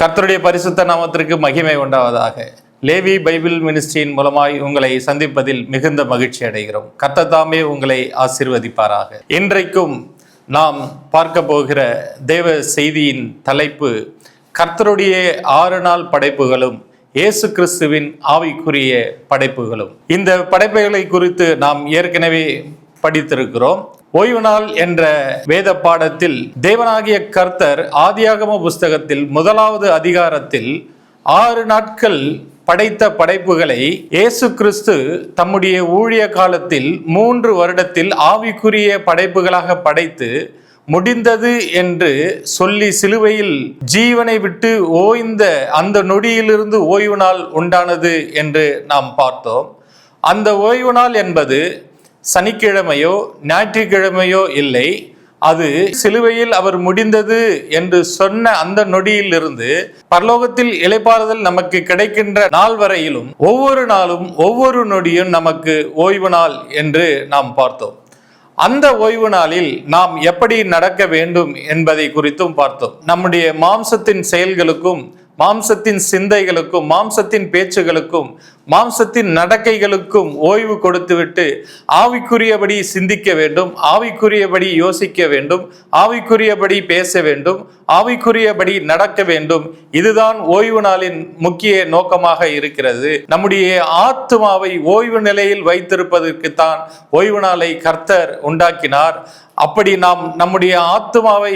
கர்த்தருடைய பரிசுத்த நாமத்திற்கு மகிமை உண்டாவதாக. லேவி பைபிள் மினிஸ்ட்ரியின் மூலமாய் உங்களை சந்திப்பதில் மிகுந்த மகிழ்ச்சி அடைகிறோம். கர்த்தர் தாமே உங்களை ஆசீர்வதிப்பாராக. இன்றைக்கும் நாம் பார்க்க போகிற தேவ செய்தியின் தலைப்பு கர்த்தருடைய 6 நாள் படைப்புகளும் இயேசு கிறிஸ்துவின் ஆவிக்குரிய படைப்புகளும். இந்த படைப்புகளை குறித்து நாம் ஏற்கனவே படித்திருக்கிறோம். ஓய்வு நாள் என்ற வேத பாடத்தில் தேவனாகிய கர்த்தர் ஆதியாகம புஸ்தகத்தில் 1வது அதிகாரத்தில் 6 நாட்கள் படைத்த படைப்புகளை இயேசு கிறிஸ்து தம்முடைய ஊழிய காலத்தில் 3 வருடத்தில் ஆவிக்குரிய படைப்புகளாக படைத்து முடிந்தது என்று சொல்லி சிலுவையில் ஜீவனை விட்டு ஓய்ந்த அந்த நொடியிலிருந்து ஓய்வு நாள் உண்டானது என்று நாம் பார்த்தோம். அந்த ஓய்வு நாள் என்பது சனிக்கிழமையோ ஞாயிற்றுக்கிழமையோ இல்லை. அது சிலுவையில் அவர் முடிந்தது என்று சொன்ன அந்த நொடியிலிருந்து பரலோகத்தில் இளைப்பாறுதல் நமக்கு கிடைக்கின்ற நாள் வரையிலும் ஒவ்வொரு நாளும் ஒவ்வொரு நொடியும் நமக்கு ஓய்வு நாள் என்று நாம் பார்த்தோம். அந்த ஓய்வு நாளில் நாம் எப்படி நடக்க வேண்டும் என்பதை குறித்தும் பார்த்தோம். நம்முடைய மாம்சத்தின் செயல்களுக்கும் மாம்சத்தின் சிந்தைகளுக்கும் மாம்சத்தின் பேச்சுகளுக்கும் மாம்சத்தின் நடக்கைகளுக்கும் ஓய்வு கொடுத்துவிட்டு ஆவிக்குரியபடி சிந்திக்க வேண்டும், ஆவிக்குரியபடி யோசிக்க வேண்டும், ஆவிக்குரியபடி பேச வேண்டும், ஆவிக்குரியபடி நடக்க வேண்டும். இதுதான் ஓய்வு நாளின் முக்கிய நோக்கமாக இருக்கிறது. நம்முடைய ஆத்துமாவை ஓய்வு நிலையில் வைத்திருப்பதற்குத்தான் ஓய்வு நாளை கர்த்தர் உண்டாக்கினார். அப்படி நாம் நம்முடைய ஆத்துமாவை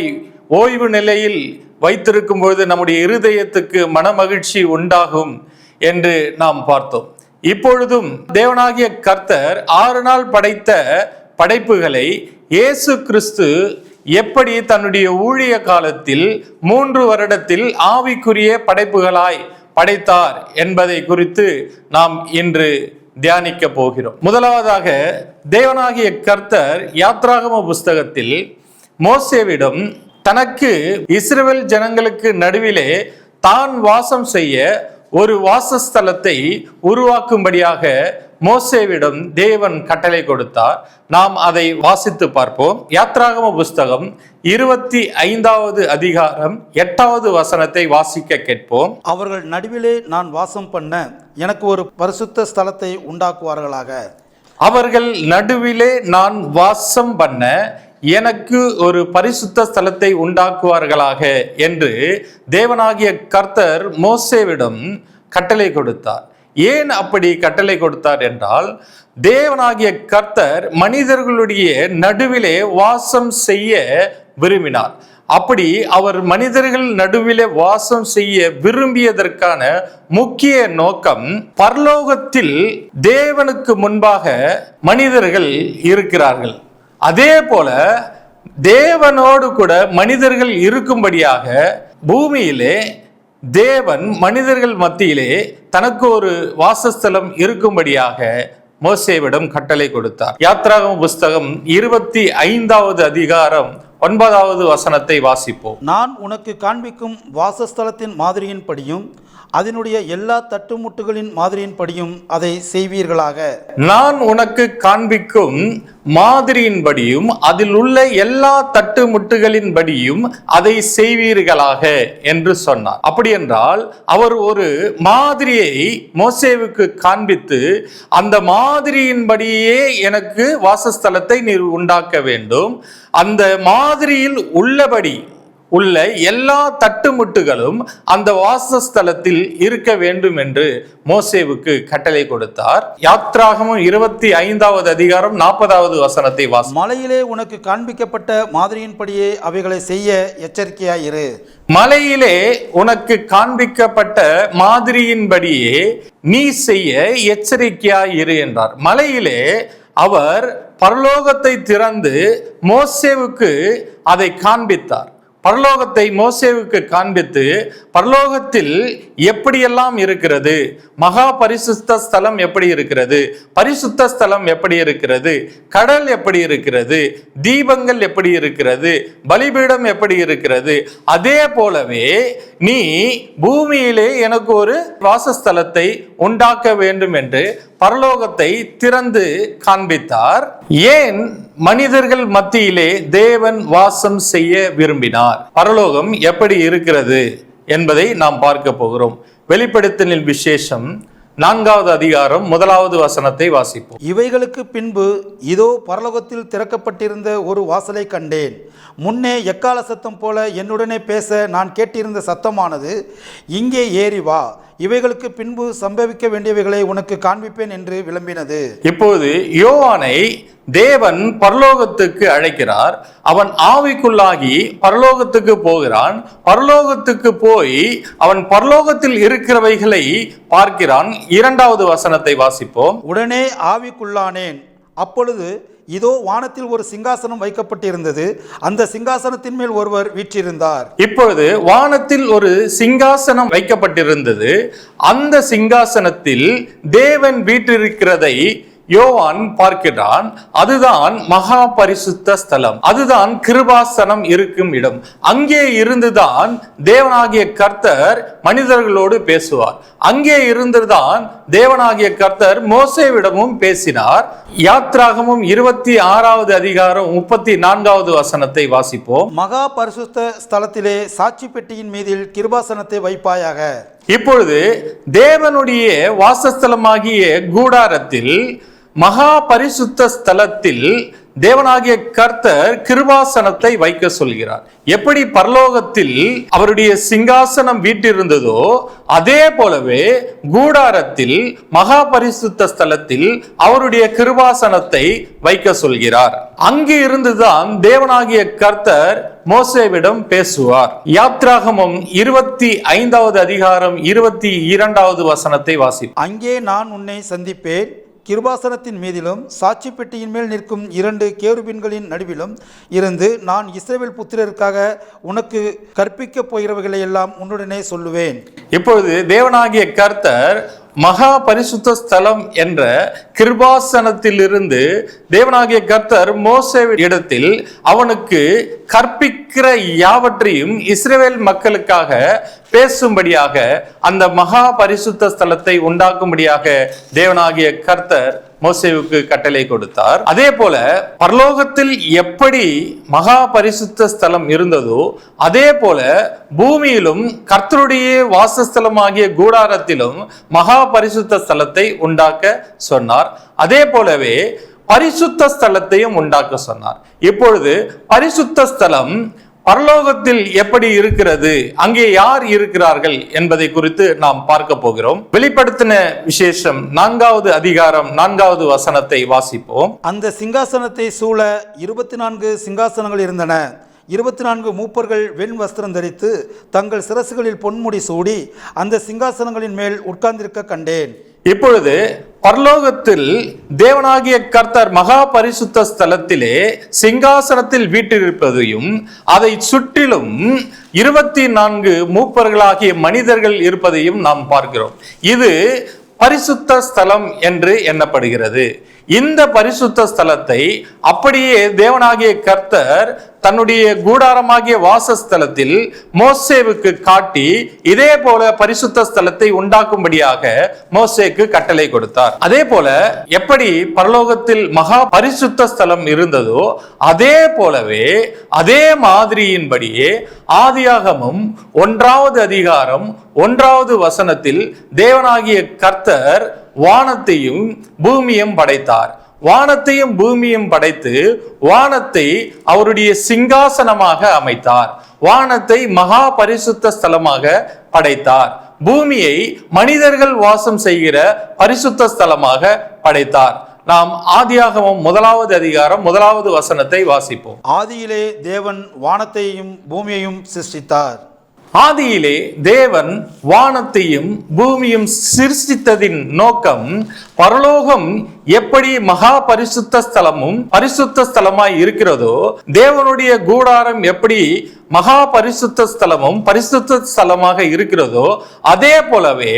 ஓய்வு நிலையில் வைத்திருக்கும் பொழுது நம்முடைய இருதயத்துக்கு மனமகிழ்ச்சி உண்டாகும் என்று நாம் பார்த்தோம். இப்பொழுதும் தேவனாகிய கர்த்தர் 6 நாள் படைத்த படைப்புகளை இயேசு கிறிஸ்து எப்படி தன்னுடைய ஊழிய காலத்தில் 3 வருடத்தில் ஆவிக்குரிய படைப்புகளாய் படைத்தார் என்பதை குறித்து நாம் இன்று தியானிக்க போகிறோம். முதலாவதாக தேவனாகிய கர்த்தர் யாத்ராகம புஸ்தகத்தில் மோசேவிடம் தனக்கு இஸ்ரவேல் ஜனங்களுக்கு நடுவிலே தான் வாசம் செய்ய ஒரு வாசஸ்தலத்தை உருவாக்கும்படியாக மோசேவிடம் தேவன் கட்டளை கொடுத்தார். நாம் அதை வாசித்து பார்ப்போம். யாத்ராகம புஸ்தகம் 25வது அதிகாரம் 8வது வசனத்தை வாசிக்க கேட்போம். அவர்கள் நடுவிலே நான் வாசம் பண்ண எனக்கு ஒரு பரிசுத்த ஸ்தலத்தை உண்டாக்குவார்களாக. அவர்கள் நடுவிலே நான் வாசம் பண்ண எனக்கு ஒரு பரிசுத்த ஸ்தலத்தை உண்டாக்குவார்களாக என்று தேவனாகிய கர்த்தர் மோசேவிடம் கட்டளை கொடுத்தார். ஏன் அப்படி கட்டளை கொடுத்தார் என்றால், தேவனாகிய கர்த்தர் மனிதர்களுடைய நடுவிலே வாசம் செய்ய விரும்பினார். அப்படி அவர் மனிதர்கள் நடுவிலே வாசம் செய்ய விரும்பியதற்கான முக்கிய நோக்கம், பரலோகத்தில் தேவனுக்கு முன்பாக மனிதர்கள் இருக்கிறார்கள், அதே போல தேவனோடு கூட மனிதர்கள் இருக்கும்படியாக பூமியிலே தேவன் மனிதர்கள் மத்தியிலே தனக்கு ஒரு வாசஸ்தலம் இருக்கும்படியாக மோசேவிடம் கட்டளை கொடுத்தார். யாத்ராகம புஸ்தகம் 25வது அதிகாரம் 9வது வசனத்தை வாசிப்போம். நான் உனக்கு காண்பிக்கும் வாசஸ்தலத்தின் மாதிரியின் படியும் அதனுடைய எல்லா தட்டுமுட்டுகளின் மாதிரியின் படியும் அதை செய்வீர்களாக. நான் உனக்கு காண்பிக்கும் மாதிரியின்படியும் அதில் உள்ள எல்லா தட்டுமுட்டுகளின் படியும் அதை செய்வீர்களாக என்று சொன்னார். அப்படி என்றால் அவர் ஒரு மாதிரியை மோசேவுக்கு காண்பித்து, அந்த மாதிரியின்படியே எனக்கு வாசஸ்தலத்தை நீர் உண்டாக்க வேண்டும், அந்த மாதிரியில் உள்ளபடி உள்ள எல்லா தட்டுமுட்டுகளும் அந்த வாசஸ்தலத்தில் இருக்க வேண்டும் என்று மோசேவுக்கு கட்டளை கொடுத்தார். யாத்ராகமம் 25வது அதிகாரம் 40வது வசனத்தை வாசி. மலையிலே உனக்கு காண்பிக்கப்பட்ட மாதிரியின்படியே அவைகளை செய்ய எச்சரிக்கையாயிரு. மலையிலே உனக்கு காண்பிக்கப்பட்ட மாதிரியின்படியே நீ செய்ய எச்சரிக்கையாயிரு என்றார். மலையிலே அவர் பரலோகத்தை திறந்து மோசேவுக்கு அதை காண்பித்தார். பரலோகத்தை மோசேவுக்கு காண்பித்து, பரலோகத்தில் எப்படியெல்லாம் இருக்கிறது, மகா பரிசுத்த ஸ்தலம் எப்படி இருக்கிறது, பரிசுத்த ஸ்தலம் எப்படி இருக்கிறது, கடல் எப்படி இருக்கிறது, தீபங்கள் எப்படி இருக்கிறது, பலிபீடம் எப்படி இருக்கிறது, அதே போலவே நீ பூமியிலே எனக்கு ஒரு வாசஸ்தலத்தை உண்டாக்க வேண்டும் என்று பரலோகத்தை திறந்து காண்பித்தார். ஏன் மனிதர்கள் மத்தியிலே தேவன் வாசம் செய்ய விரும்பினார்? பரலோகம் எப்படி இருக்கிறது என்பதை நாம் பார்க்க போகிறோம். வெளிப்படுத்தலின் விசேஷம் 4வது அதிகாரம் 1வது வசனத்தை வாசிப்போம். இவைகளுக்கு பின்பு இதோ பரலோகத்தில் திறக்கப்பட்டிருந்த ஒரு வாசலை கண்டேன். முன்னே எக்கால சத்தம் போல என்னுடனே பேச நான் கேட்டிருந்த சத்தமானது, இங்கே ஏறி வா, இவைகளுக்கு பின்பு சம்பவிக்க வேண்டியவைகளை உனக்கு காண்பிப்பேன் என்று விளம்பினது. இப்போது யோவானை தேவன் பரலோகத்துக்கு அழைக்கிறார். அவன் ஆவிக்குள்ளாகி பரலோகத்துக்கு போகிறான். பரலோகத்துக்கு போய் அவன் பரலோகத்தில் இருக்கிறவைகளை பார்க்கிறான். 2வது வசனத்தை வாசிப்போம். உடனே ஆவிக்குள்ளானேன். அப்பொழுது இதோ வானத்தில் ஒரு சிங்காசனம் வைக்கப்பட்டிருந்தது. அந்த சிங்காசனத்தின் மேல் ஒருவர் வீற்றிருந்தார். இப்பொழுது வானத்தில் ஒரு சிங்காசனம் வைக்கப்பட்டிருந்தது. அந்த சிங்காசனத்தில் தேவன் வீற்றிருக்கிறதை யோவான் பார்க்கிறான். அதுதான் மகா பரிசுத்த ஸ்தலம், அதுதான் கிருபாசனம் இருக்கும் இடம். அங்கே இருந்துதான் தேவனாகிய கர்த்தர் மனிதர்களோடு பேசுவார். அங்கே இருந்துதான் தேவனாகிய கர்த்தர் மோசேவிடமும் பேசினார். யாத்ராகமும் 26வது அதிகாரம் 34வது வசனத்தை வாசிப்போம். மகா பரிசுத்த ஸ்தலத்திலே சாட்சி பெட்டியின் மீதில் கிருபாசனத்தை வைப்பாயாக. இப்பொழுது தேவனுடைய வாசஸ்தலமாகிய கூடாரத்தில் மகா பரிசுத்த ஸ்தலத்தில் தேவனாகிய கர்த்தர் கிருபாசனத்தை வைக்க சொல்கிறார். எப்படி பரலோகத்தில் அவருடைய சிங்காசனம் வீட்டிருந்ததோ அதே போலவே கூடாரத்தில் மகா பரிசுத்த ஸ்தலத்தில் அவருடைய கிருபாசனத்தை வைக்க சொல்கிறார். அங்கே இருந்துதான் தேவனாகிய கர்த்தர் மோசேவிடம் பேசுவார். யாத்ராகமம் 25வது அதிகாரம் 22வது வசனத்தை வாசிப்போம். அங்கே நான் உன்னை சந்திப்பேன். கிருபாசனத்தின் மீதிலும் சாட்சி பெட்டியின் மேல் நிற்கும் 2 கேருபீன்களின் நடுவிலும் இருந்து நான் இஸ்ரவேல் புத்திரருக்காக உனக்கு கற்பிக்கப் போகிறவைகளை எல்லாம் உன்னுடனே சொல்லுவேன். இப்பொழுது தேவனாகிய கர்த்தர் மகா பரிசுத்த ஸ்தலம் என்ற கிருபாசனத்திலிருந்து தேவனாகிய கர்த்தர் மோசே இடத்தில் அவனுக்கு கற்பிக்கிற யாவற்றையும் இஸ்ரவேல் மக்களுக்காக பேசும்படியாக அந்த மகா பரிசுத்த ஸ்தலத்தை உண்டாக்கும்படியாக தேவனாகிய கர்த்தர் மோசேவுக்கு கட்டளை கொடுத்தார். அதே போல பரலோகத்தில் எப்படி மகா பரிசுத்த ஸ்தலம் இருந்ததோ அதே போல பூமியிலும் கர்த்தருடைய வாசஸ்தலமாகிய கூடாரத்திலும் மகா பரிசுத்த ஸ்தலத்தை உண்டாக்க சொன்னார். அதே போலவே பரிசுத்த ஸ்தலத்தையும் உண்டாக்க சொன்னார். இப்பொழுது பரிசுத்த ஸ்தலம் பரலோகத்தில் எப்படி இருக்கிறது, அங்கே யார் இருக்கிறார்கள் என்பதை குறித்து நாம் பார்க்க போகிறோம். வெளிப்படுத்தின விசேஷம் 4வது அதிகாரம் 4வது வசனத்தை வாசிப்போம். அந்த சிங்காசனத்தை சூழ 24 சிங்காசனங்கள் இருந்தன. 24 மூப்பர்கள் வெண் வஸ்திரம் தரித்து தங்கள் சிரசுகளில் பொன்முடி சூடி அந்த சிங்காசனங்களின் மேல் உட்கார்ந்திருக்க கண்டேன். இப்பொழுது பரலோகத்தில் தேவனாகிய கர்த்தர் மகா பரிசுத்த ஸ்தலத்திலே சிங்காசனத்தில் வீற்றிருப்பதையும் அதை சுற்றிலும் 24 மூப்பர்களாகிய மனிதர்கள் இருப்பதையும் நாம் பார்க்கிறோம். இது பரிசுத்த ஸ்தலம் என்று எண்ணப்படுகிறது. இந்த பரிசுத்த ஸ்தலத்தை அப்படியே தேவனாகிய கர்த்தர் தன்னுடைய கூடாரமாகிய வாசஸ்தலத்தில் மோசேவுக்கு காட்டி இதே போல பரிசுத்த ஸ்தலத்தை உண்டாக்கும்படியாக மோசேக்கு கட்டளை கொடுத்தார். அதே போல எப்படி பரலோகத்தில் மகா பரிசுத்த ஸ்தலம் இருந்ததோ அதே போலவே அதே மாதிரியின்படியே ஆதியாகமம் 1வது அதிகாரம் 1வது வசனத்தில் தேவனாகிய கர்த்தர் வானத்தையும் பூமியையும் படைத்தார். வானத்தையும் பூமியும் படைத்து வானத்தை அவருடைய சிங்காசனமாக அமைத்தார். வானத்தை மகா பரிசுத்த ஸ்தலமாக படைத்தார். பூமியை மனிதர்கள் வாசம் செய்கிற பரிசுத்த ஸ்தலமாக படைத்தார். நாம் ஆதியாகமம் 1வது அதிகாரம் 1வது வசனத்தை வாசிப்போம். ஆதியிலே தேவன் வானத்தையும் பூமியையும் சிருஷ்டித்தார். ஆதியிலே தேவன் வானத்தையும் பூமியும் சிருஷ்டித்ததின் நோக்கம் பரலோகம் எப்படி மகா பரிசுத்த ஸ்தலமும் பரிசுத்த ஸ்தலமாய் இருக்கிறதோ தேவனுடைய கூடாரம் எப்படி மகா பரிசுத்த ஸ்தலமும் பரிசுத்த ஸ்தலமாக இருக்கிறதோ அதே போலவே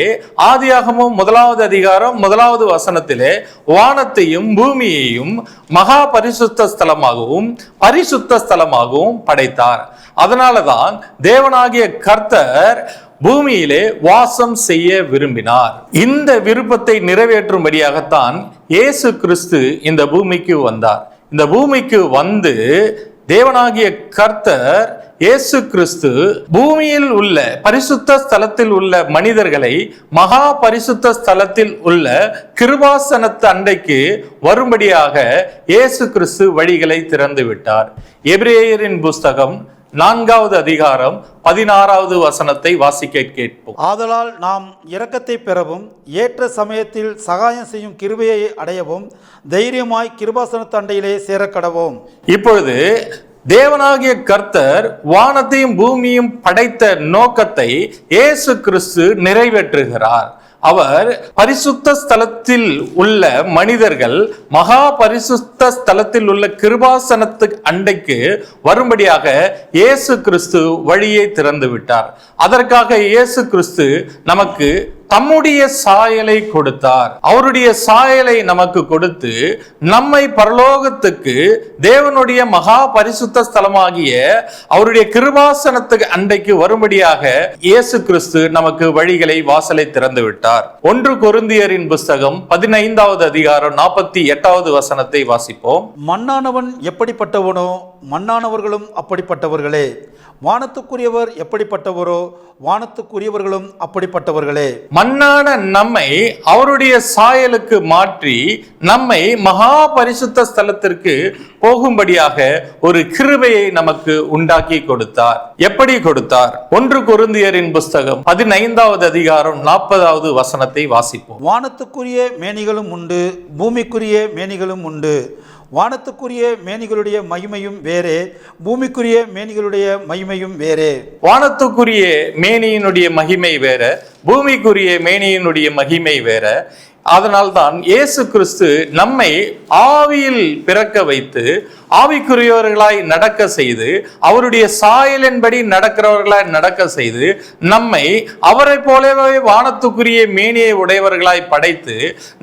ஆதியாகமம் 1வது அதிகாரம் 1வது வசனத்திலே வானத்தையும் பூமியையும் மகா பரிசுத்த ஸ்தலமாகவும் பரிசுத்த ஸ்தலமாகவும் படைத்தார். அதனாலதான் தேவனாகிய கர்த்தர் பூமியிலே வாசம் செய்ய விரும்பினார். இந்த விருப்பத்தை நிறைவேற்றும்படியாகத்தான் இயேசு கிறிஸ்து இந்த பூமிக்கு வந்தார். இந்த பூமிக்கு வந்து தேவனாகிய கர்த்தர் இயேசு கிறிஸ்து பூமியில் உள்ள பரிசுத்த ஸ்தலத்தில் உள்ள மனிதர்களை மகா பரிசுத்த ஸ்தலத்தில் உள்ள கிருபாசனத்து அண்டைக்கு வரும்படியாக இயேசு கிறிஸ்து வழிகளை திறந்து விட்டார். எபிரேயரின் புஸ்தகம் 4வது அதிகாரம் 16வது வசனத்தை வாசிக்க கேட்போம். ஆதலால் நாம் இரக்கத்தை பெறவும் ஏற்ற சமயத்தில் சகாயம் செய்யும் கிருபையை அடையவும் தைரியமாய் கிருபாசனத்து அண்டையிலே சேரக்கடவோம். இப்பொழுது தேவனாகிய கர்த்தர் வானத்தையும் பூமியும் படைத்த நோக்கத்தை இயேசு கிறிஸ்து நிறைவேற்றுகிறார். அவர் பரிசுத்த ஸ்தலத்தில் உள்ள மனிதர்கள் மகா பரிசுத்த ஸ்தலத்தில் உள்ள கிருபாசனத்து அண்டைக்கு வரும்படியாக இயேசு கிறிஸ்து வழியை திறந்து விட்டார். அதற்காக இயேசு கிறிஸ்து நமக்கு தம்முடைய சாயலை கொடுத்தார். அவருடைய சாயலை நமக்கு கொடுத்து நம்மை பரலோகத்துக்கு தேவனுடைய மகா பரிசுத்த ஸ்தலமாகிய அவருடைய கிருபாசனத்துக்கு அண்டைக்கு வரும்படியாக இயேசு கிறிஸ்து நமக்கு வழிகளை வாசலை திறந்து விட்டார். 1 கொரிந்தியரின் புஸ்தகம் 15வது அதிகாரம் 48வது வசனத்தை வாசிப்போம். மண்ணானவன் எப்படிப்பட்டவனோ மண்ணானவர்களும் அப்படிப்பட்டவர்களே, வானத்துக்குரியவர் எப்படிப்பட்டவரோ வானத்துக்குரியவர்களும் அப்படிப்பட்டவர்களே. மண்ணான நம்மை அவருடைய சாயலுக்கு மாற்றி நம்மை மகா பரிசுத்த ஸ்தலத்திற்கு போகும்படியாக ஒரு கிருபையை நமக்கு உண்டாக்கி கொடுத்தார். எப்படி கொடுத்தார்? 1 கொரிந்தியரின் புஸ்தகம் 15வது அதிகாரம் 40வது வசனத்தை வாசிப்போம். வானத்துக்குரிய மேனிகளும் உண்டு, பூமிக்குரிய மேனிகளும் உண்டு. வானத்துக்குரிய மேனிகளுடைய மகிமையும் வேறே, பூமிக்குரிய மேனிகளுடைய மகிமையும் வேறே. வானத்துக்குரிய மேனியினுடைய மகிமை வேற, பூமிக்குரிய மேனியினுடைய மகிமை வேற. அதனால்தான் இயேசு கிறிஸ்து நம்மை ஆவியில் பிறக்க வைத்து ஆவிக்குரியவர்களாய் நடக்க செய்து அவருடைய சாயலின்படி நடக்கிறவர்களாய் நடக்க செய்து நம்மை அவரை போலவே வானத்துக்குரிய மேனியை உடையவர்களாய் படைத்து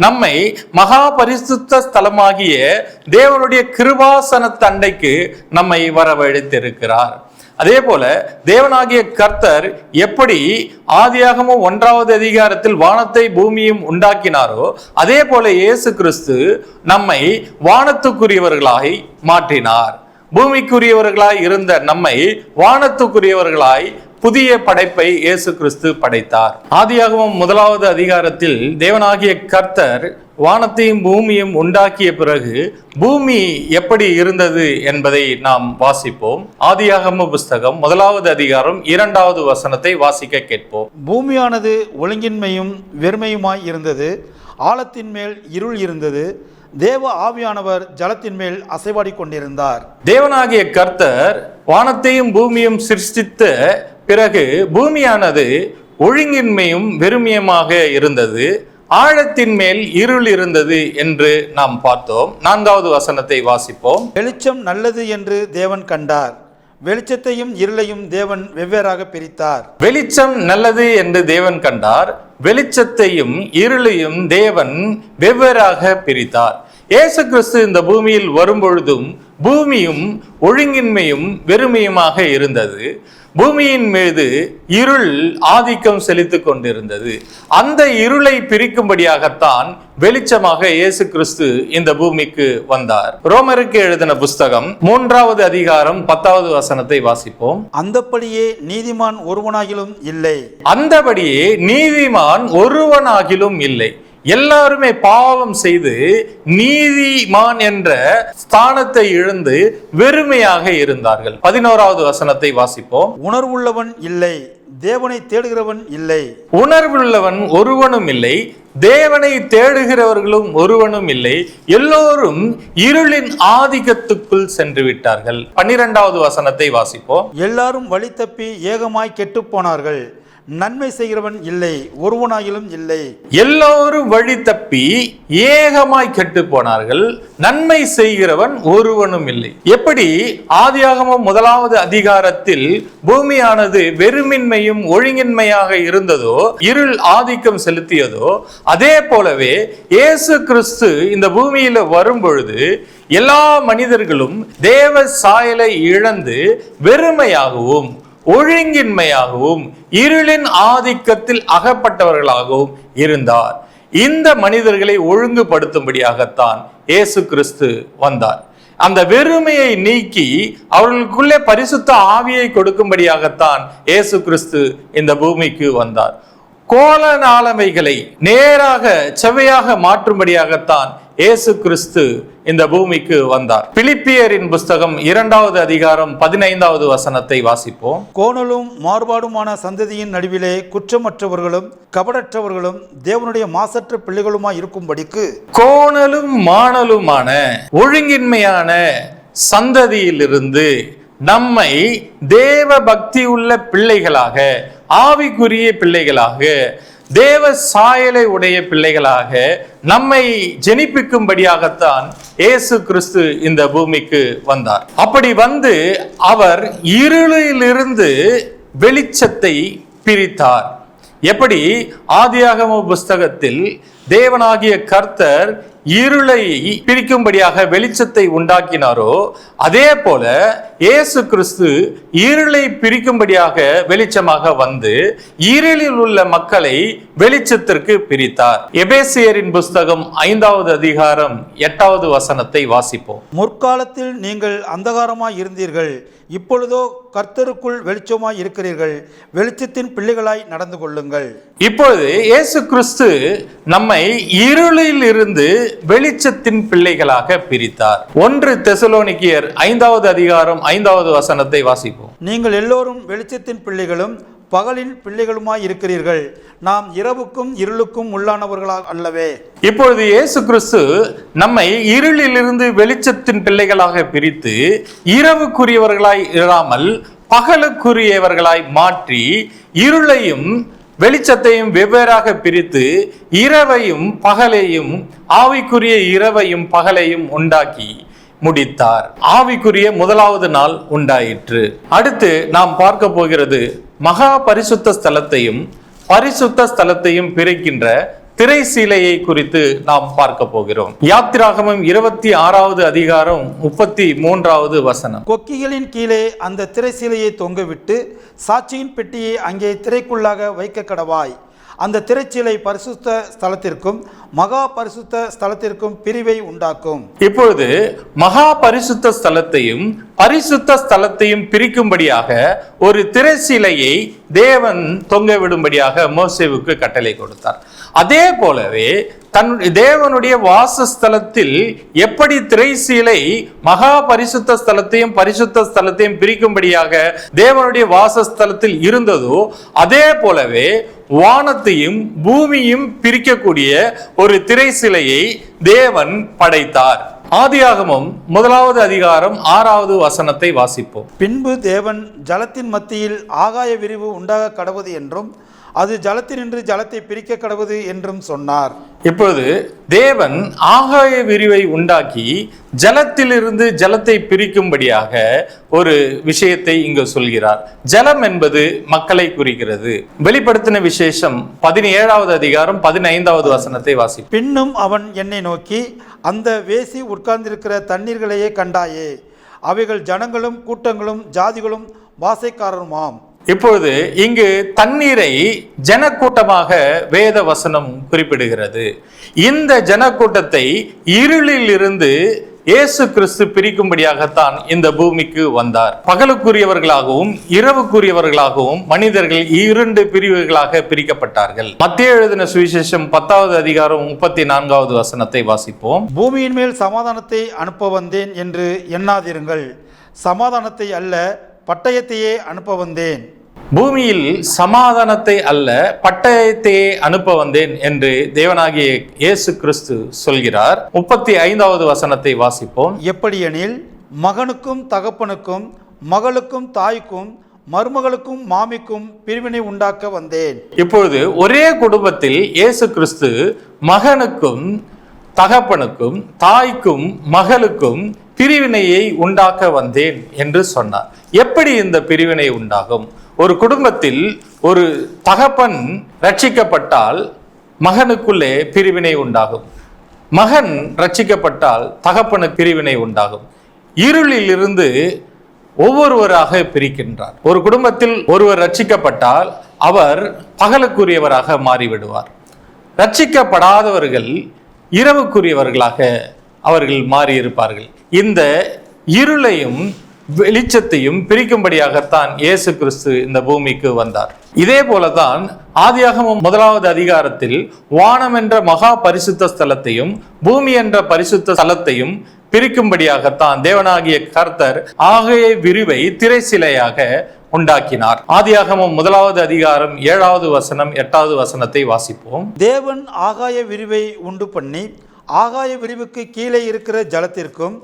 நம்மை மகா பரிசுத்த ஸ்தலமாகிய தேவனுடைய கிருபாசனத்து அண்டைக்கு நம்மை வரவழைத்திருக்கிறார். அதே போல தேவனாகிய கர்த்தர் எப்படி ஆதியாகமம் 1வது அதிகாரத்தில் வானத்தை பூமியும் உண்டாக்கினாரோ அதே போல இயேசு கிறிஸ்து நம்மை வானத்துக்குரியவர்களாய் மாற்றினார். பூமிக்குரியவர்களாய் இருந்த நம்மை வானத்துக்குரியவர்களாய் புதிய படைப்பை இயேசு கிறிஸ்து படைத்தார். ஆதியாகமம் 1வது அதிகாரத்தில் தேவனாகிய கர்த்தர் வானத்தையும் பூமியும் உண்டாக்கிய பிறகு பூமி எப்படி இருந்தது என்பதை நாம் வாசிப்போம். ஆதியாகம புஸ்தகம் 1வது அதிகாரம் 2வது வசனத்தை வாசிக்க கேட்போம். பூமியானது ஒழுங்கின்மையும் வெறுமையுமாய் இருந்தது, ஆழத்தின் மேல் இருள் இருந்தது, தேவ ஆவியானவர் ஜலத்தின் மேல் அசைவாடி கொண்டிருந்தார். தேவனாகிய கர்த்தர் வானத்தையும் பூமியும் சிருஷ்டித்த பிறகு பூமியானது ஒழுங்கின்மையும் வெறுமையுமாக இருந்தது, ஆழத்தின் மேல் இருள் இருந்தது என்று நாம் பார்த்தோம். 4வது வசனத்தை வாசிப்போம். வெளிச்சம் நல்லது என்று தேவன் கண்டார், வெளிச்சத்தையும் இருளையும் தேவன் வெவ்வேறாக பிரித்தார். வெளிச்சம் நல்லது என்று தேவன் கண்டார், வெளிச்சத்தையும் இருளையும் தேவன் வெவ்வேறாக பிரித்தார். இயேசு கிறிஸ்து இந்த பூமியில் வரும்பொழுதும் பூமியும் ஒழுங்கின்மையும் வெறுமையுமாக இருந்தது. பூமியின் மீது இருள் ஆதிக்கம் செலுத்திக் கொண்டிருந்தது. அந்த இருளை பிரிக்கும்படியாகத்தான் வெளிச்சமாக இயேசு கிறிஸ்து இந்த பூமிக்கு வந்தார். ரோமருக்கு எழுதின புஸ்தகம் 3வது அதிகாரம் 10வது வசனத்தை வாசிப்போம். அந்தபடியே நீதிமான் ஒருவனாகிலும் இல்லை, அந்தபடியே நீதிமான் ஒருவனாகிலும் இல்லை. எல்லாருமே பாவம் செய்து நீதிமான் என்ற ஸ்தானத்தை இழந்து வெறுமையாக இருந்தார்கள். 11வது வசனத்தை வாசிப்போம். உணர்வுள்ளவன் இல்லை, தேவனை தேடுகிறவன் இல்லை. உணர்வுள்ளவன் ஒருவனும் இல்லை, தேவனை தேடுகிறவர்களும் ஒருவனும் இல்லை. எல்லோரும் இருளின் ஆதிக்கத்துக்குள் சென்று விட்டார்கள். 12வது வசனத்தை வாசிப்போம். எல்லாரும் வழி தப்பி ஏகமாய் கெட்டு போனார்கள், நன்மை செய்கிறவன் இல்லை, ஒருவனாகிலும் இல்லை. எல்லோரும் வழி தப்பி ஏகமாய் கெட்டு போனார்கள், நன்மை செய்கிறவன் ஒருவனும் இல்லை. எப்படி ஆதியாகமம் 1வது அதிகாரத்தில் பூமியானது வெறுமின்மையும் ஒழுங்கின்மையாக இருந்ததோ, இருள் ஆதிக்கம் செலுத்தியதோ, அதே போலவே இயேசு கிறிஸ்து இந்த பூமியில வரும் பொழுது எல்லா மனிதர்களும் தேவ சாயலை இழந்து வெறுமையாகவும் ஒழுங்கின்மையாகவும் இருளின் ஆதிக்கத்தில் அகப்பட்டவர்களாகவும் இருந்தார். இந்த மனிதர்களை ஒழுங்குபடுத்தும்படியாகத்தான் இயேசு கிறிஸ்து வந்தார். அந்த வெறுமையை நீக்கி அவர்களுக்குள்ளே பரிசுத்த ஆவியை கொடுக்கும்படியாகத்தான் இயேசு கிறிஸ்து இந்த பூமிக்கு வந்தார். கோலநாளமைகளை நேராக செவ்வையாக மாற்றும்படியாகத்தான் இயேசு கிறிஸ்து இந்த பூமிக்கு வந்தார். பிலிப்பியரின் புஸ்தகம் 2வது அதிகாரம் 15வது வசனத்தை வாசிப்போம். கோணலும் மாறுபாடுமான சந்ததியின் நடுவிலே குற்றமற்றவர்களும் கபடற்றவர்களும் தேவனுடைய மாசற்ற பிள்ளைகளுமாய் இருக்கும்படிக்கு கோணலும் மாணலுமான ஒழுங்கின்மையான சந்ததியிலிருந்து நம்மை தேவ பக்தி உள்ள பிள்ளைகளாக, ஆவிக்குரிய பிள்ளைகளாக, தேவ சாயலை உடைய பிள்ளைகளாக நம்மை ஜெனிப்பிக்கும்படியாகத்தான் இயேசு கிறிஸ்து இந்த பூமிக்கு வந்தார். அப்படி வந்து அவர் இருளிலிருந்து வெளிச்சத்தை பிரித்தார். எப்படி ஆதியாகம புஸ்தகத்தில் தேவனாகிய கர்த்தர் இருளை பிரிக்கும்படியாக வெளிச்சத்தை உண்டாக்கினாரோ, அதே போல இயேசு கிறிஸ்து இருளை பிரிக்கும்படியாக வெளிச்சமாக வந்து இருளில் உள்ள மக்களை வெளிச்சத்திற்கு பிரித்தார். எபேசியரின் புஸ்தகம் 5வது அதிகாரம் 8வது வசனத்தை வாசிப்போம். முற்காலத்தில் நீங்கள் அந்தகாரமாய் இருந்தீர்கள், இப்பொழுதோ கர்த்தருக்குள் வெளிச்சமாய் இருக்கிறீர்கள், வெளிச்சத்தின் பிள்ளைகளாய் நடந்து கொள்ளுங்கள். இப்பொழுது இயேசு கிறிஸ்து நம்மை இருளில் இருந்து வெளிச்சத்தின் பிள்ளைகளாக பிரித்தார். 1 தெசலோனிக்கேயர் 5வது அதிகாரம் 5வது வசனத்தை வாசிப்போம். நீங்கள் எல்லோரும் வெளிச்சத்தின் பிள்ளைகளும் பகலின் பிள்ளைகளுமாய் இருக்கிறீர்கள், நாம் இரவுக்கும் இருளுக்கும் உள்ளானவர்களாக அல்லவே. இப்பொழுது இயேசு கிறிஸ்து நம்மை இருளிலிருந்து வெளிச்சத்தின் பிள்ளைகளாக பிரித்து இரவுக்குரியவர்களாய் இராமல் பகலுக்குரியவர்களாய் மாற்றி இருளையும் வெளிச்சத்தையும் வெவ்வேறாக பிரித்து இரவையும் பகலையும், ஆவிக்குரிய இரவையும் பகலையும் உண்டாக்கி முடித்தார். ஆவிக்குரிய முதலாவது நாள் உண்டாயிற்று. அடுத்து நாம் பார்க்க போகிறது மகா பரிசுத்த ஸ்தலத்தையும் பரிசுத்த ஸ்தலத்தையும் பிரிக்கின்ற திரைசீலையை குறித்து நாம் பார்க்க போகிறோம். யாத்திராகமம் 26வது அதிகாரம் 33வது வசனம். கொக்கிகளின் கீழே அந்த திரைசீலையை தொங்கவிட்டு சாட்சியின் பெட்டியை அங்கே திரைக்குள்ளாக வைக்க கடவாய். அந்த திரைச்சீலை பரிசுத்த ஸ்தலத்திற்கும் மகா பரிசுத்த ஸ்தலத்திற்கும் பிரிவை உண்டாக்கும். இப்பொழுது மகா பரிசுத்த ஸ்தலத்தையும் பரிசுத்த ஸ்தலத்தையும் பிரிக்கும்படியாக ஒரு திரைச்சீலையை தேவன் தொங்க விடும்படியாக மோசேவுக்கு கட்டளை கொடுத்தார். அதே போலவே தேவனுடைய வாசஸ்தலத்தில் எப்படி திரைசீலை மகா பரிசுத்த ஸ்தலத்தையும் பரிசுத்த ஸ்தலத்தையும் பிரிக்கும்படியாக தேவனுடைய வாசஸ்தலத்தில் இருந்ததோ, அதே போலவே வானத்தையும் பூமியும் பிரிக்கக்கூடிய ஒரு திரைசிலையை தேவன் படைத்தார். ஆதியாகமம் 1வது அதிகாரம் 6வது வசனத்தை வாசிப்போம். பின்பு தேவன் ஜலத்தின் மத்தியில் ஆகாய விரிவு உண்டாக கடவுது என்றும் அது ஜலத்தினின்று ஜலத்தை பிரிக்க கடவுது என்றும் சொன்னார். இப்பொழுது தேவன் ஆகாய விரிவை உண்டாக்கி ஜலத்திலிருந்து ஜலத்தை பிரிக்கும்படியாக ஒரு விஷயத்தை இங்கு சொல்கிறார். ஜலம் என்பது மக்களை குறிக்கிறது. வெளிப்படுத்தின விசேஷம் 17வது அதிகாரம் 15வது வசனத்தை வாசி. பின்னும் அவன் என்னை நோக்கி, அந்த வேசி உட்கார்ந்திருக்கிற தண்ணீர்களையே கண்டாயே, அவைகள் ஜனங்களும் கூட்டங்களும் ஜாதிகளும் வாசைக்காரருமாம். இப்பொழுது இங்கு தண்ணீரை ஜனக்கூட்டமாக வேத வசனம் குறிப்பிடுகிறது. இந்த ஜனக்கூட்டத்தை இருளில் இருந்து இயேசு கிறிஸ்து பிரிக்கும்படியாகத்தான் இந்த பூமிக்கு வந்தார். பகலுக்குரியவர்களாகவும் இரவுக்குரியவர்களாகவும் மனிதர்கள் 2 பிரிவுகளாக பிரிக்கப்பட்டார்கள். மத்தேயு எழுதின சுவிசேஷம் 10வது அதிகாரம் 34வது வசனத்தை வாசிப்போம். பூமியின் மேல் சமாதானத்தை அனுப்ப வந்தேன் என்று எண்ணாதிருங்கள், சமாதானத்தை அல்ல பட்டயத்தையே அனுப்ப வந்தேன். பூமியில் சமாதானத்தை அல்ல பட்டயத்தையே அனுப்ப வந்தேன் என்று தேவனாகிய இயேசு கிறிஸ்து சொல்கிறார். 35வது வசனத்தை வாசிப்போம். எப்படியெனில் மகனுக்கும் தகப்பனுக்கும் மகளுக்கும் தாய்க்கும் மருமகளுக்கும் மாமிக்கும் பிரிவினை உண்டாக்க வந்தேன். இப்பொழுது ஒரே குடும்பத்தில் இயேசு கிறிஸ்து மகனுக்கும் தகப்பனுக்கும் தாய்க்கும் மகளுக்கும் பிரிவினையை உண்டாக்க வந்தேன் என்று சொன்னார். எப்படி இந்த பிரிவினை உண்டாகும்? ஒரு குடும்பத்தில் ஒரு தகப்பன் ரட்சிக்கப்பட்டால் மகனுக்குள்ளே பிரிவினை உண்டாகும். மகன் ரட்சிக்கப்பட்டால் தகப்பனுக்கு பிரிவினை உண்டாகும். இருளில் இருந்து ஒவ்வொருவராக பிரிக்கின்றார். ஒரு குடும்பத்தில் ஒருவர் ரட்சிக்கப்பட்டால் அவர் பகலுக்குரியவராக மாறிவிடுவார். ரட்சிக்கப்படாதவர்கள் இரவுக்குரியவர்களாக அவர்கள் மாறியிருப்பார்கள். இந்த இருளையும் வெளிச்சத்தையும் பிரிக்கும்படியாகத்தான் இயேசு கிறிஸ்து இந்த பூமிக்கு வந்தார். இதே போலதான் ஆதியாகமம் 1வது அதிகாரத்தில் வானம் என்ற மகா பரிசுத்த ஸ்தலத்தையும் பூமி என்ற பரிசுத்த ஸ்தலத்தையும் பிரிக்கும்படியாகத்தான் தேவனாகிய கர்த்தர் ஆகாய விரிவை திரைச்சிலையாக உண்டாக்கினார். ஆதியாகமம் 1வது அதிகாரம் 7வது வசனம் 8வது வசனத்தை வாசிப்போம். தேவன் ஆகாய விரிவை உண்டு பண்ணி ஆகாய விரிவுக்கு கீழே இருக்கிற ஜலத்திற்கும்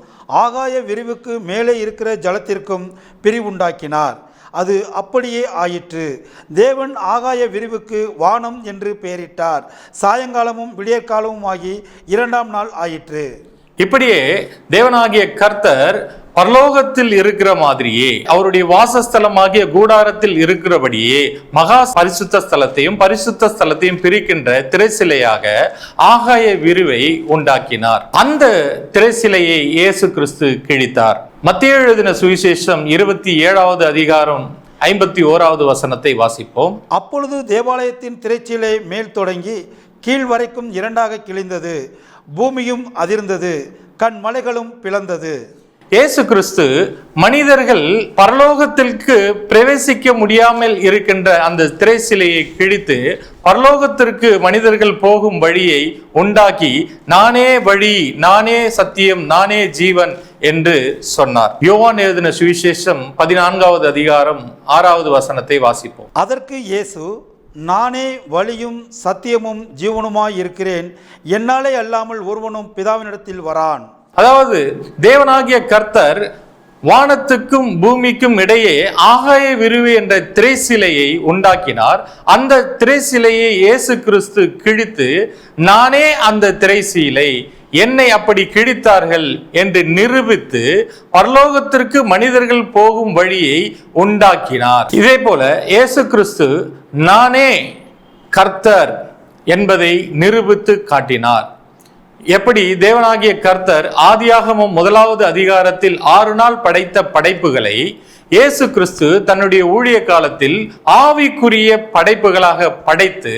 ஆகாய விரிவுக்கு மேலே இருக்கிற ஜலத்திற்கும் பிரிவுண்டாக்கினார். அது அப்படியே ஆயிற்று. தேவன் ஆகாய விரிவுக்கு வானம் என்று பெயரிட்டார். சாயங்காலமும் விடியற்காலமும் ஆகி 2ஆம் நாள் ஆயிற்று. இப்படியே தேவனாகிய கர்த்தர் பரலோகத்தில் இருக்கிற மாதிரியே அவருடைய வாசஸ்தலமாகிய கூடாரத்தில் இருக்கிறபடியே மகா பரிசுத்த ஸ்தலத்தையும் பரிசுத்த ஸ்தலத்தையும் பிரிக்கின்ற திரைச்சிலையாக ஆகாய விரிவை உண்டாக்கினார். அந்த திரைச்சிலையை இயேசு கிறிஸ்து கிழித்தார். மத்தேயு எழுதின சுவிசேஷம் 27வது அதிகாரம் 51வது வசனத்தை வாசிப்போம். அப்பொழுது தேவாலயத்தின் திரைச்சிலை மேல் தொடங்கி கீழ் வரைக்கும் 2ஆக கிழிந்தது. பூமியும் அதிர்ந்தது, கண்மலைகளும் பிளந்தது. இயேசு கிறிஸ்து மனிதர்கள் பரலோகத்திற்கு பிரவேசிக்க முடியாமல் இருக்கின்ற அந்த திரைச்சிலையை கிழித்து பரலோகத்திற்கு மனிதர்கள் போகும் வழியை உண்டாக்கி நானே வழி, நானே சத்தியம், நானே ஜீவன் என்று சொன்னார். யோவான் எழுதின சுவிசேஷம் 14வது அதிகாரம் 6வது வசனத்தை வாசிப்போம். அதற்கு இயேசு, நானே வழியும் சத்தியமும் ஜீவனுமாய் இருக்கிறேன், என்னாலே அல்லாமல் ஒருவனும் பிதாவினிடத்தில் வரான். அதாவது தேவனாகிய கர்த்தர் வானத்துக்கும் பூமிக்கும் இடையே ஆகாய விரிவு என்ற திரைச்சிலையை உண்டாக்கினார். அந்த திரைச்சிலையை இயேசு கிறிஸ்து கிழித்து நானே அந்த திரைச்சிலை, என்னை அப்படி கிழித்தார்கள் என்று நிரூபித்து பரலோகத்திற்கு மனிதர்கள் போகும் வழியை உண்டாக்கினார். இதே போல இயேசு கிறிஸ்து நானே கர்த்தர் என்பதை நிரூபித்து காட்டினார். எப்படி தேவனாகிய கர்த்தர் ஆதியாகமம் 1வது அதிகாரத்தில் 6 நாள் படைத்த படைப்புகளை இயேசு கிறிஸ்து தன்னுடைய ஊழிய காலத்தில் ஆவிக்குரிய படைப்புகளாக படைத்து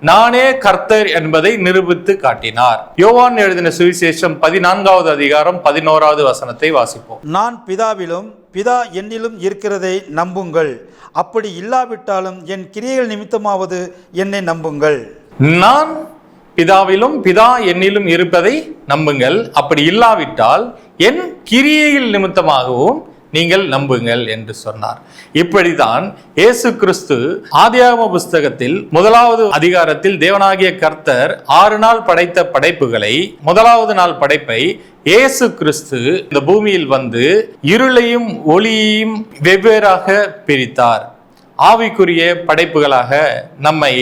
நானே கர்த்தர் என்பதை நிரூபித்து காட்டினார். யோவான் எழுதின சுவிசேஷம் 14வது அதிகாரம் 11வது வசனத்தை வாசிப்போம். நான் பிதாவிலும் பிதா என்னிலும் இருக்கிறதை நம்புங்கள், அப்படி இல்லாவிட்டாலும் என் கிரியைகள் நிமித்தமாவது என்னை நம்புங்கள். நான் பிதாவிலும் பிதா என்னிலும் இருப்பதை நம்புங்கள், அப்படி இல்லாவிட்டால் என் கிரியைகள் நிமித்தமாகவும் நீங்கள் நம்புங்கள் என்று சொன்னார். இப்படிதான் இயேசு கிறிஸ்து ஆதியாகம புஸ்தகத்தில் 1வது அதிகாரத்தில் தேவனாகிய கர்த்தர் 6 நாள் படைத்த படைப்புகளை 1வது நாள் படைப்பை இயேசு கிறிஸ்து இந்த பூமியில் வந்து இருளையும் ஒளியையும் வெவ்வேறாக பிரித்தார். ஆவிக்குரிய படைப்புகளாக நம்மை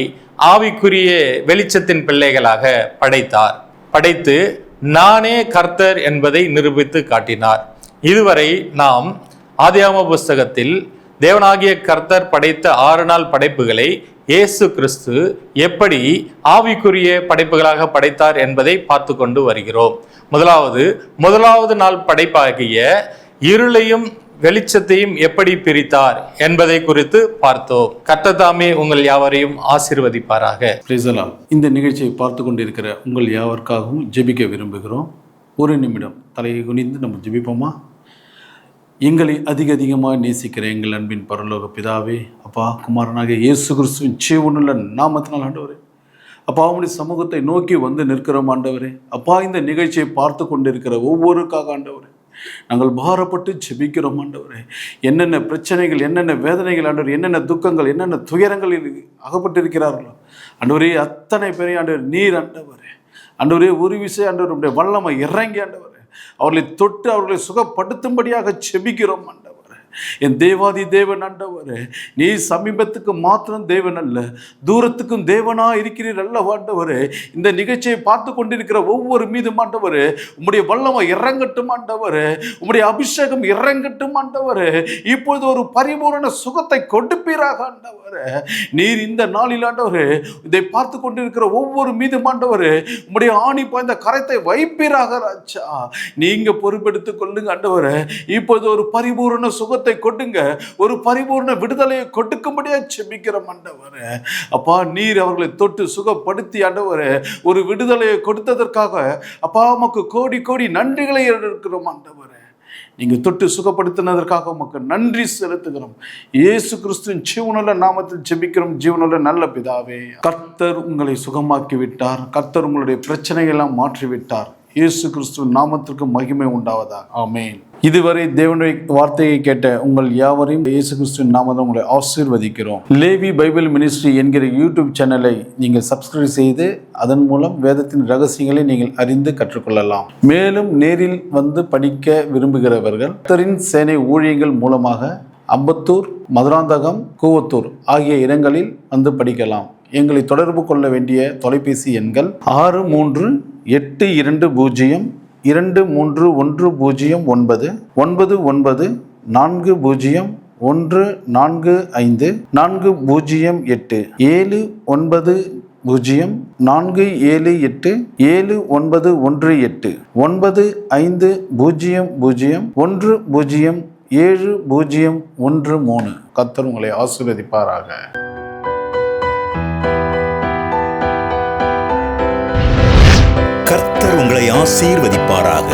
ஆவிக்குரிய வெளிச்சத்தின் பிள்ளைகளாக படைத்தார். படைத்து நானே கர்த்தர் என்பதை நிரூபித்து காட்டினார். இதுவரை நாம் ஆதியாகம புஸ்தகத்தில் தேவனாகிய கர்த்தர் படைத்த 6 நாள் படைப்புகளை இயேசு கிறிஸ்து எப்படி ஆவிக்குரிய படைப்புகளாக படைத்தார் என்பதை பார்த்து கொண்டு வருகிறோம். முதலாவது நாள் படைப்பாகிய இருளையும் வெளிச்சத்தையும் எப்படி பிரித்தார் என்பதை குறித்து பார்த்தோம். கர்த்தர் தாமே உங்கள் யாவரையும் ஆசீர்வதிப்பாராக. இந்த நிகழ்ச்சியை பார்த்து கொண்டிருக்கிற உங்கள் யாவருக்காகவும் ஜெபிக்க விரும்புகிறோம். ஒரு நிமிடம் தலையை குனிந்து நம்ம ஜெபிப்போமா? எங்களை அதிகமாக நேசிக்கிற எங்கள் அன்பின் பரலோக பிதாவே, அப்பா, குமாரனாக இயேசு கிறிஸ்துவின் ஜீவனுள்ள நாமத்தினால் ஆண்டவரே, அப்பா, உம்முடைய சமூகத்தை நோக்கி வந்து நிற்கிறோம் ஆண்டவரே. அப்பா, இந்த நிகழ்ச்சியை பார்த்து கொண்டிருக்கிற ஒவ்வொருக்காக ஆண்டவரே நாங்கள் பாரப்பட்டு ஜெபிக்கிறோம் ஆண்டவரே. என்னென்ன பிரச்சனைகள், என்னென்ன வேதனைகள் ஆண்டவர், என்னென்ன துக்கங்கள், என்னென்ன துயரங்களில் அகப்பட்டிருக்கிறார்களோ ஆண்டவரே, அத்தனை பேரையும் ஆண்டவர் நீர் ஆண்டவரே, ஆண்டவரே ஒரு விஷயம் ஆண்டவர் உடைய வல்லமை இறங்கி ஆண்டவரே அவர்களை தொட்டு அவர்களை சுகப்படுத்தும்படியாக ஜெபிக்கிறோம் ஆண்டவரே. என் தேவாதி தேவன் ஆண்டவரே, நீ சமீபத்துக்கு மாத்திரம் தேவன் அல்ல, தூரத்துக்கும் தேவனா இருக்கிறீர் அல்ல ஆண்டவரே. இந்த நிகழ்ச்சியை பார்த்து கொண்டிருக்கிற ஒவ்வொரு மீதும் ஆண்டவரே உம்முடைய வல்லமை இறங்கட்டும் ஆண்டவரே, உம்முடைய அபிஷேகம் இறங்கட்டும் ஆண்டவரே. இப்பொழுது ஒரு பரிபூரண சுகத்தை கொடுப்பீராக ஆண்டவரே. நீர் இந்த நாளில் ஆண்டவரே இதை பார்த்து கொண்டிருக்கிற ஒவ்வொரு மீதும் ஆண்டவரே உம்முடைய ஆணி பாய்ந்த கரத்தை வைப்பீராக ராஜா. நீங்க பொறுப்பெடுத்துக் கொள்ளுங்க ஆண்டவரே. இப்பொழுது ஒரு பரிபூரண சுகத்தை சுகத்தை கொடுங்க, ஒரு பரிபூர்ண விடுதலையை கொடுக்கும்படியா செபிக்கிறோம் ஆண்டவரே. அப்பா, நீர் அவர்களை தொட்டு சுகப்படுத்தி ஆண்டவரே ஒரு விடுதலையை கொடுத்ததற்காக அப்பா உமக்கு கோடி கோடி நன்றிகளை எடுக்கிறோம் ஆண்டவரே. நீங்கள் தொட்டு சுகப்படுத்தினதற்காக உமக்கு நன்றி செலுத்துகிறோம். இயேசு கிறிஸ்துவின் ஜீவனுள்ள நாமத்தில் ஜெபிக்கிறோம் ஜீவனுள்ள நல்ல பிதாவே. கர்த்தர் உங்களை சுகமாக்கி விட்டார். கர்த்தர் உங்களுடைய பிரச்சனைகள் எல்லாம் மாற்றி விட்டார். இயேசு கிறிஸ்துவின் நாமத்திற்கு மகிமை உண்டாவதா. ஆமென். இதுவரை தேவனுடைய வார்த்தையை கேட்ட உங்கள் யாவரையும் இயேசு கிறிஸ்துவின் நாமத்தில் உங்களை ஆசீர்வதிக்கிறோம். லேவி பைபிள் மினிஸ்ட்ரி என்கிற யூடியூப் சேனலை நீங்கள் சப்ஸ்கிரைப் செய்து அதன் மூலம் வேதத்தின் ரகசியங்களை நீங்கள் அறிந்து கற்றுக்கொள்ளலாம். மேலும் நேரில் வந்து படிக்க விரும்புகிறவர்கள் கர்த்தரின் சேனை ஊழியங்கள் மூலமாக அம்பத்தூர், மதுராந்தகம், கூவத்தூர் ஆகிய இடங்களில் வந்து படிக்கலாம். எங்களை தொடர்பு கொள்ள வேண்டிய தொலைபேசி எண்கள் 6382202310 99 401445 408 790478718 9500107013. கர்த்தர் உங்களை ஆசீர்வதிப்பாராக. கர்த்தர் உங்களை ஆசீர்வதிப்பாராக.